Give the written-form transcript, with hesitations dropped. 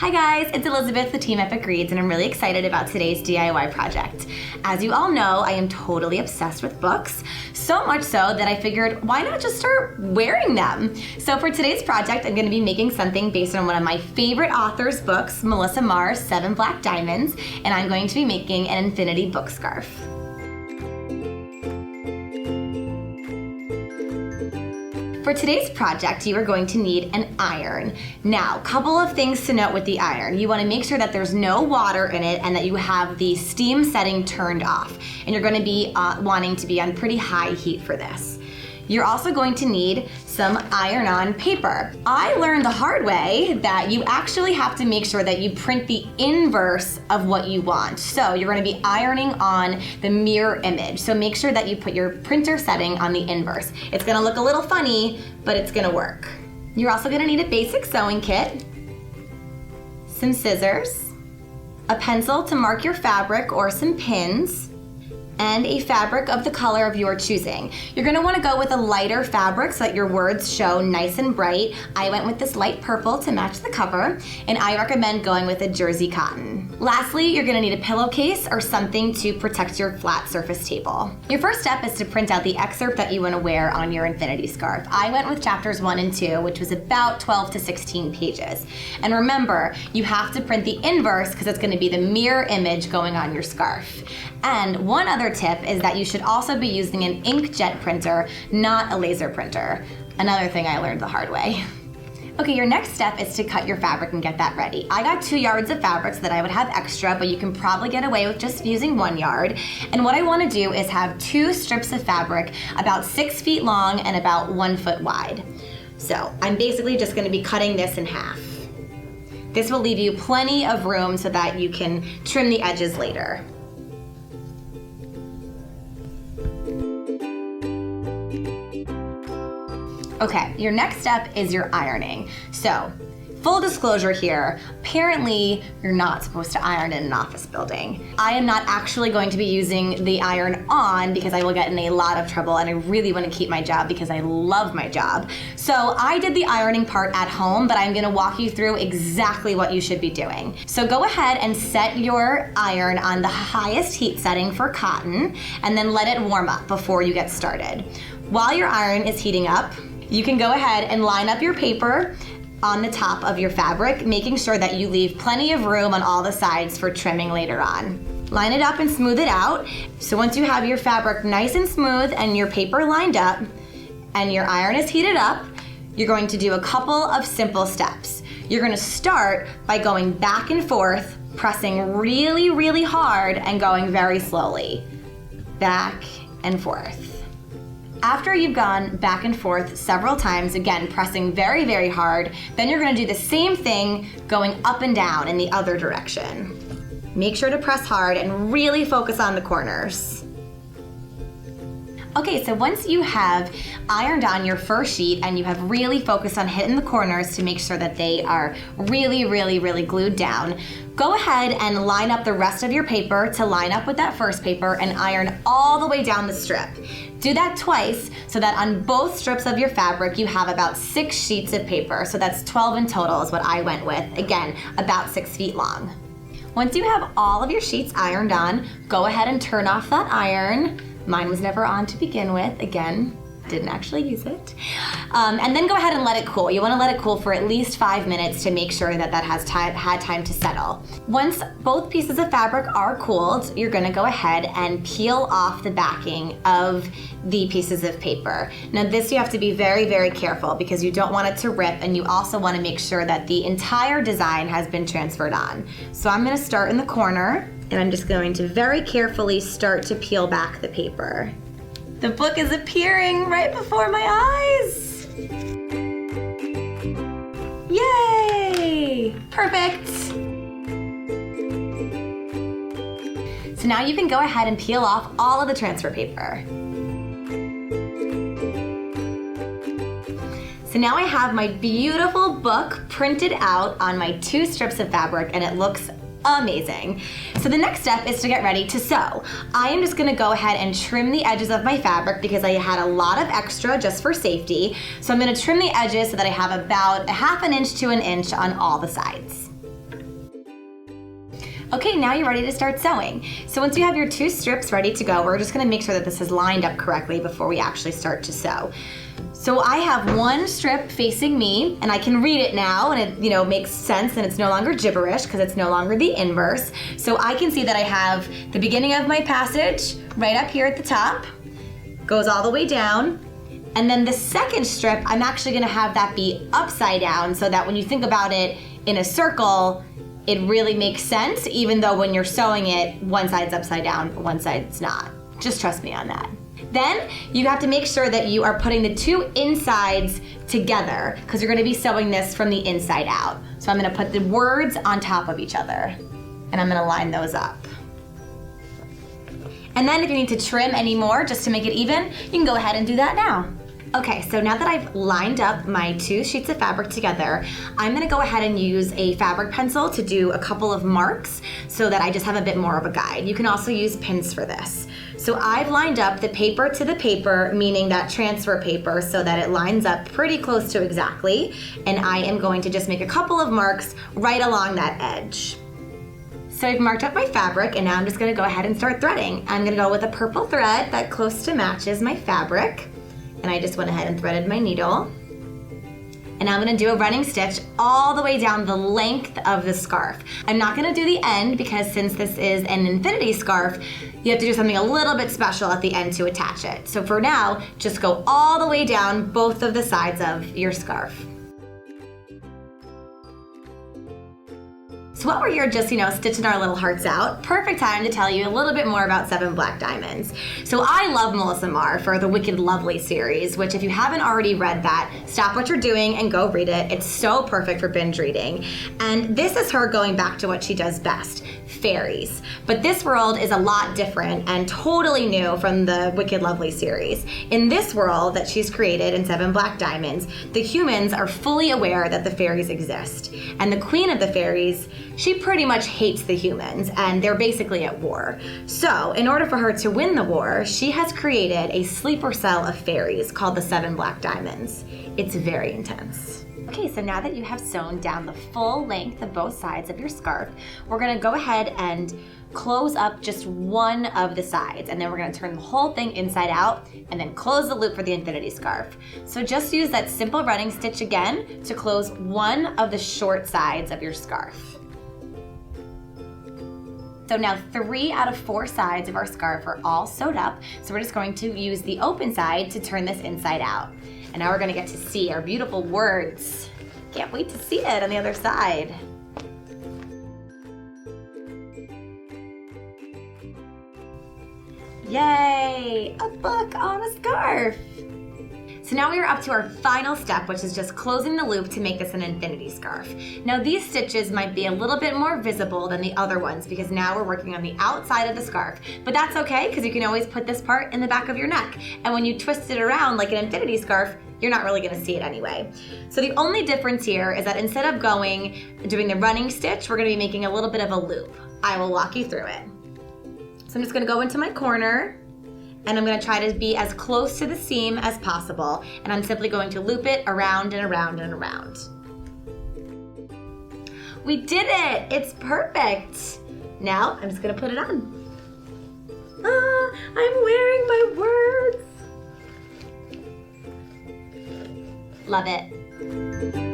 Hi guys, it's Elizabeth with Team Epic Reads, and I'm really excited about today's DIY project. As you all know, I am totally obsessed with books, so much so that I figured, why not just start wearing them? So for today's project, I'm going to be making something based on one of my favorite authors' books, Melissa Marr's 7 Black Diamonds, and I'm going to be making an infinity book scarf. For today's project, you are going to need an iron. Now, a couple of things to note with the iron. You want to make sure that there's no water in it and that you have the steam setting turned off. And you're going to be wanting to be on pretty high heat for this. You're also going to need some iron-on paper. I learned the hard way that you actually have to make sure that you print the inverse of what you want. So you're going to be ironing on the mirror image. So make sure that you put your printer setting on the inverse. It's going to look a little funny, but it's going to work. You're also going to need a basic sewing kit, some scissors, a pencil to mark your fabric or some pins, and a fabric of the color of your choosing. You're gonna wanna go with a lighter fabric so that your words show nice and bright. I went with this light purple to match the cover, and I recommend going with a jersey cotton. Lastly, you're gonna need a pillowcase or something to protect your flat surface table. Your first step is to print out the excerpt that you wanna wear on your infinity scarf. I went with chapters 1 and 2, which was about 12 to 16 pages. And remember, you have to print the inverse because it's gonna be the mirror image going on your scarf. And one other tip is that you should also be using an inkjet printer, not a laser printer. Another thing I learned the hard way. Okay, your next step is to cut your fabric and get that ready. I got 2 yards of fabric so that I would have extra, but you can probably get away with just using 1 yard. And what I want to do is have 2 strips of fabric about 6 feet long and about 1 foot wide. So I'm basically just going to be cutting this in half. This will leave you plenty of room so that you can trim the edges later. Okay, your next step is your ironing. So, full disclosure here, apparently you're not supposed to iron in an office building. I am not actually going to be using the iron on because I will get in a lot of trouble, and I really want to keep my job because I love my job. So I did the ironing part at home, but I'm gonna walk you through exactly what you should be doing. So go ahead and set your iron on the highest heat setting for cotton, and then let it warm up before you get started. While your iron is heating up, you can go ahead and line up your paper on the top of your fabric, making sure that you leave plenty of room on all the sides for trimming later on. Line it up and smooth it out. So once you have your fabric nice and smooth and your paper lined up and your iron is heated up, you're going to do a couple of simple steps. You're going to start by going back and forth, pressing really, really hard and going very slowly. Back and forth. After you've gone back and forth several times, again, pressing very, very hard, then you're gonna do the same thing going up and down in the other direction. Make sure to press hard and really focus on the corners. Okay, so once you have ironed on your first sheet and you have really focused on hitting the corners to make sure that they are really, really, really glued down, go ahead and line up the rest of your paper to line up with that first paper and iron all the way down the strip. Do that twice so that on both strips of your fabric you have about 6 sheets of paper. So that's 12 in total is what I went with. Again, about 6 feet long. Once you have all of your sheets ironed on, go ahead and turn off that iron. Mine was never on to begin with. Again, didn't actually use it. And then go ahead and let it cool. You want to let it cool for at least 5 minutes to make sure that that has had time to settle. Once both pieces of fabric are cooled, you're going to go ahead and peel off the backing of the pieces of paper. Now this you have to be very, very careful because you don't want it to rip, and you also want to make sure that the entire design has been transferred on. So I'm going to start in the corner, and I'm just going to very carefully start to peel back the paper. The book is appearing right before my eyes. Yay! Perfect. So now you can go ahead and peel off all of the transfer paper. So now I have my beautiful book printed out on my 2 strips of fabric, and it looks amazing. So the next step is to get ready to sew. I am just gonna go ahead and trim the edges of my fabric because I had a lot of extra just for safety. So I'm gonna trim the edges so that I have about a 1/2 inch to 1 inch on all the sides. Okay, now you're ready to start sewing. So once you have your 2 strips ready to go, we're just gonna make sure that this is lined up correctly before we actually start to sew. So I have 1 strip facing me, and I can read it now, and it makes sense, and it's no longer gibberish because it's no longer the inverse. So I can see that I have the beginning of my passage right up here at the top, goes all the way down, and then the second strip, I'm actually gonna have that be upside down so that when you think about it in a circle, it really makes sense, even though when you're sewing it, one side's upside down, one side's not. Just trust me on that. Then you have to make sure that you are putting the 2 insides together because you're gonna be sewing this from the inside out. So I'm gonna put the words on top of each other and I'm gonna line those up. And then if you need to trim any more just to make it even, you can go ahead and do that now. Okay, so now that I've lined up my 2 sheets of fabric together, I'm gonna go ahead and use a fabric pencil to do a couple of marks so that I just have a bit more of a guide. You can also use pins for this. So I've lined up the paper to the paper, meaning that transfer paper, so that it lines up pretty close to exactly, and I am going to just make a couple of marks right along that edge. So I've marked up my fabric, and now I'm just gonna go ahead and start threading. I'm gonna go with a purple thread that close to matches my fabric. And I just went ahead and threaded my needle. And now I'm gonna do a running stitch all the way down the length of the scarf. I'm not gonna do the end because since this is an infinity scarf, you have to do something a little bit special at the end to attach it. So for now, just go all the way down both of the sides of your scarf. So while we're here just, stitching our little hearts out, perfect time to tell you a little bit more about 7 Black Diamonds. So I love Melissa Marr for the Wicked Lovely series, which if you haven't already read that, stop what you're doing and go read it. It's so perfect for binge reading. And this is her going back to what she does best, fairies. But this world is a lot different and totally new from the Wicked Lovely series. In this world that she's created in 7 Black Diamonds, the humans are fully aware that the fairies exist. And the queen of the fairies, she pretty much hates the humans and they're basically at war. So in order for her to win the war, she has created a sleeper cell of fairies called the 7 Black Diamonds. It's very intense. Okay, so now that you have sewn down the full length of both sides of your scarf, we're gonna go ahead and close up just one of the sides, and then we're gonna turn the whole thing inside out and then close the loop for the infinity scarf. So just use that simple running stitch again to close one of the short sides of your scarf. So now 3 out of 4 sides of our scarf are all sewed up, so we're just going to use the open side to turn this inside out. And now we're gonna get to see our beautiful words. Can't wait to see it on the other side. Yay, a book on a scarf. So now we are up to our final step, which is just closing the loop to make this an infinity scarf. Now these stitches might be a little bit more visible than the other ones because now we're working on the outside of the scarf, but that's okay because you can always put this part in the back of your neck. And when you twist it around like an infinity scarf, you're not really gonna see it anyway. So the only difference here is that instead of doing the running stitch, we're gonna be making a little bit of a loop. I will walk you through it. So I'm just gonna go into my corner, and I'm gonna try to be as close to the seam as possible, and I'm simply going to loop it around and around and around. We did it! It's perfect! Now, I'm just gonna put it on. I'm wearing my words! Love it.